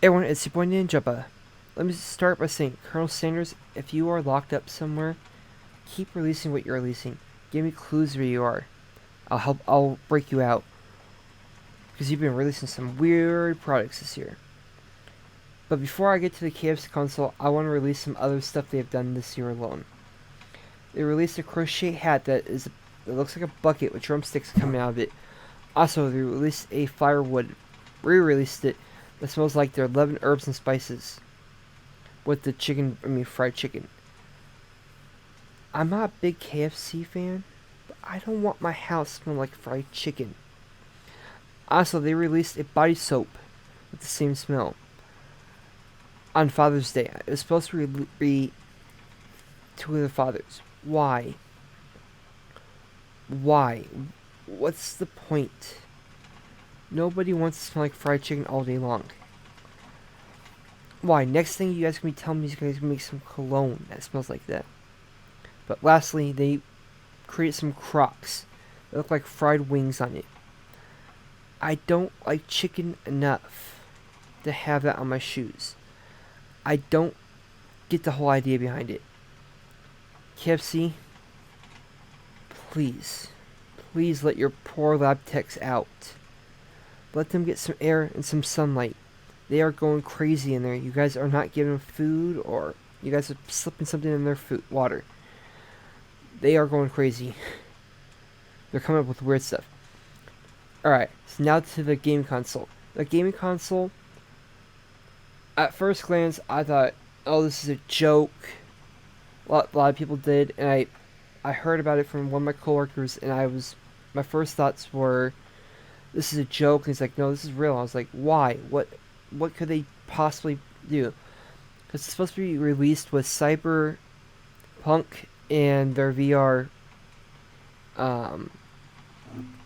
Everyone, it's your boy Neenjeba. Let me start by saying, Colonel Sanders, if you are locked up somewhere, keep releasing what you're releasing. Give me clues where you are. I'll break you out. Because you've been releasing some weird products this year. But before I get to the KFC console, I want to release some other stuff they have done this year alone. They released a crochet hat that looks like a bucket with drumsticks coming out of it. Also, they released a firewood, re-released it, that smells like their 11 herbs and spices. With the fried chicken. I'm not a big KFC fan, but I don't want my house to smell like fried chicken. Also, they released a body soap with the same smell on Father's Day. It was supposed to be to the fathers. Why? Why? What's the point? Nobody wants to smell like fried chicken all day long. Why? Next thing you guys can be telling me, you guys can make some cologne that smells like that. But lastly, they create some Crocs that look like fried wings on it. I don't like chicken enough to have that on my shoes. I don't get the whole idea behind it. KFC, please let your poor lab techs out. Let them get some air and some sunlight. They are going crazy in there. You guys are not giving them food, or you guys are slipping something in their food, water. They are going crazy. They're coming up with weird stuff. Alright, so now to the game console. The gaming console, at first glance, I thought, oh, this is a joke. A lot of people did, and I heard about it from one of my coworkers, and my first thoughts were, this is a joke. And he's like, no, this is real. I was like, why? What could they possibly do? Because it's supposed to be released with Cyberpunk and their VR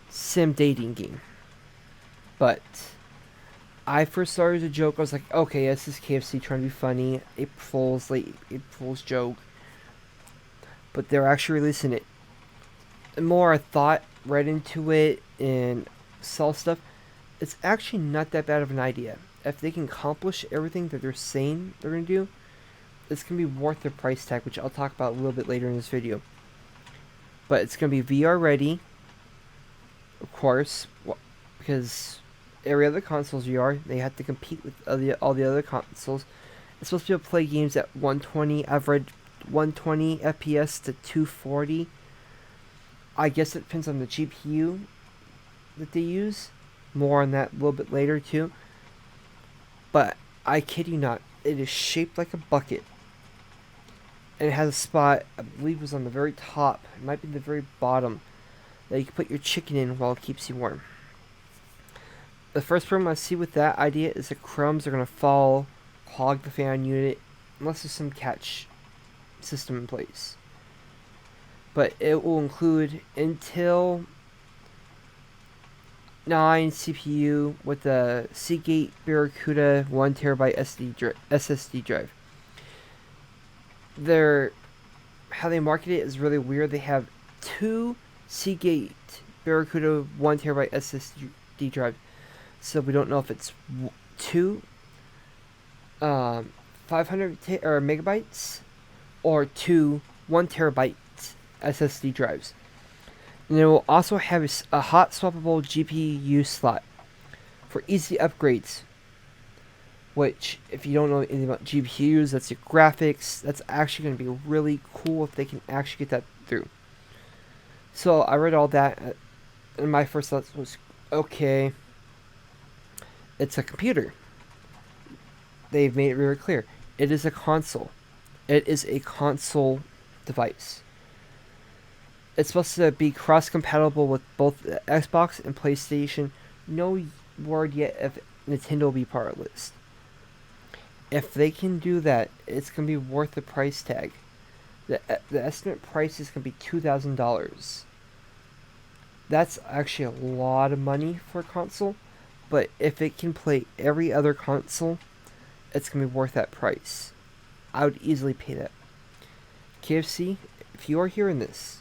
sim dating game. But I first started as a joke. I was like, okay, this is KFC trying to be funny. April Fool's joke. But they're actually releasing it. The more I read into it, and saw stuff, it's actually not that bad of an idea. If they can accomplish everything that they're saying they're going to do, it's going to be worth their price tag, which I'll talk about a little bit later in this video. But it's going to be VR ready, of course, because every other console's VR, they have to compete with all the other consoles. It's supposed to be able to play games at 120. I've read 120 FPS to 240. I guess it depends on the GPU that they use. More on that a little bit later too. But I kid you not, it is shaped like a bucket. And it has a spot, I believe it was on the very top, it might be the very bottom, that you can put your chicken in while it keeps you warm. The first problem I see with that idea is the crumbs are going to fall, clog the fan unit, unless there's some catch system in place. But it will include Intel 9 CPU with a Seagate Barracuda 1TB SSD drive. How they market it is really weird. They have two Seagate Barracuda 1TB SSD drive, so we don't know if it's two 500 megabytes or two 1TB SSD drives. And it will also have a hot swappable GPU slot for easy upgrades. Which, if you don't know anything about GPUs, that's your graphics. That's actually going to be really cool if they can actually get that through. So I read all that, and my first thought was, okay, it's a computer. They've made it very clear. It is a console. It is a console device. It's supposed to be cross-compatible with both the Xbox and PlayStation. No word yet if Nintendo will be part of the list. If they can do that, it's going to be worth the price tag. The estimate price is going to be $2,000. That's actually a lot of money for a console, but if it can play every other console, it's going to be worth that price. I would easily pay that. KFC, if you are hearing this,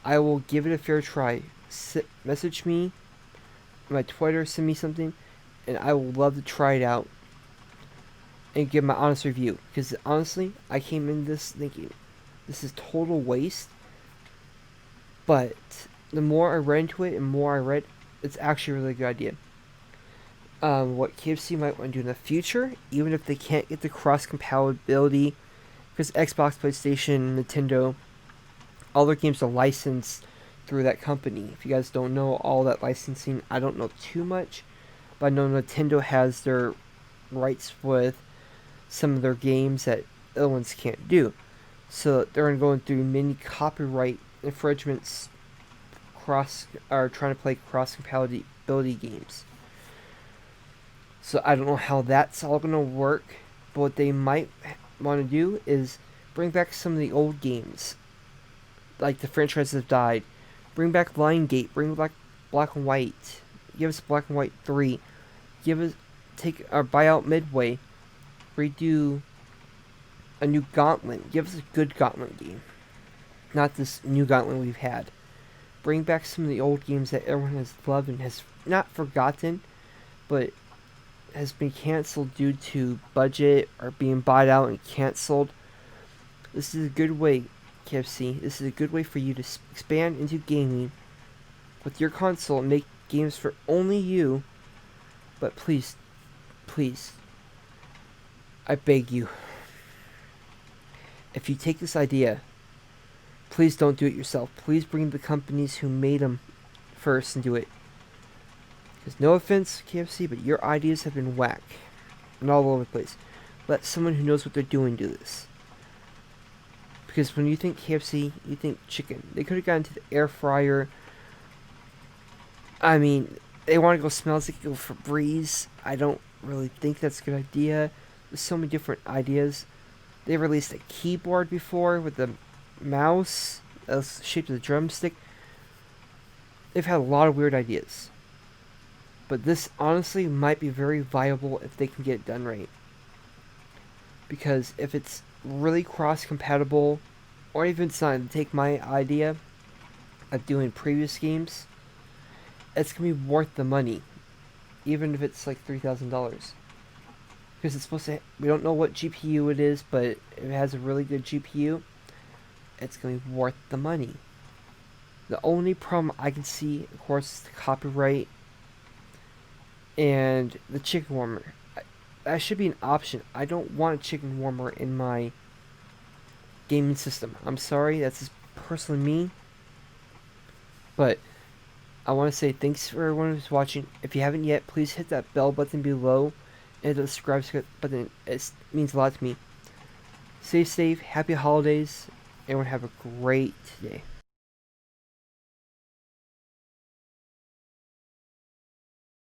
I will give it a fair try. Message me, my Twitter, send me something, and I will love to try it out and give my honest review. Because honestly, I came in this thinking this is total waste. But the more I read into it and more I read, it's actually a really good idea. What KFC might want to do in the future, even if they can't get the cross compatibility, because Xbox, PlayStation, Nintendo, all their games are licensed through that company. If you guys don't know all that licensing, I don't know too much, but I know Nintendo has their rights with some of their games that other ones can't do. So they're going through many copyright infringements, cross are trying to play cross compatibility games. So I don't know how that's all gonna work, but what they might want to do is bring back some of the old games, like the franchises have died. Bring back Lion Gate. Bring back Black and White. Give us Black and White 3. Give us take or buy out Midway. Redo a new Gauntlet. Give us a good Gauntlet game, not this new Gauntlet we've had. Bring back some of the old games that everyone has loved and has not forgotten, but has been canceled due to budget or being bought out and canceled. This is a good way, KFC. This is a good way for you to expand into gaming with your console and make games for only you. But please, please, I beg you, if you take this idea, please don't do it yourself. Please bring the companies who made them first and do it. Because no offense, KFC, but your ideas have been whack and all over the place. Let someone who knows what they're doing do this. Because when you think KFC, you think chicken. They could have gotten to the air fryer. I mean, they want to go smells, they could go for Febreze. I don't really think that's a good idea. There's so many different ideas. They released a keyboard before with the mouse shaped as a drumstick. They've had a lot of weird ideas. But this honestly might be very viable if they can get it done right. Because if it's really cross-compatible, or even it's not, take my idea of doing previous games, it's going to be worth the money. Even if it's like $3,000. Because it's supposed to, we don't know what GPU it is, but if it has a really good GPU, it's going to be worth the money. The only problem I can see, of course, is the copyright and the chicken warmer. That should be an option. I don't want a chicken warmer in my gaming system. I'm sorry, that's just personally me. But I want to say thanks for everyone who's watching. If you haven't yet, please hit that bell button below and the subscribe button. It means a lot to me. Stay safe, happy holidays, everyone have a great day.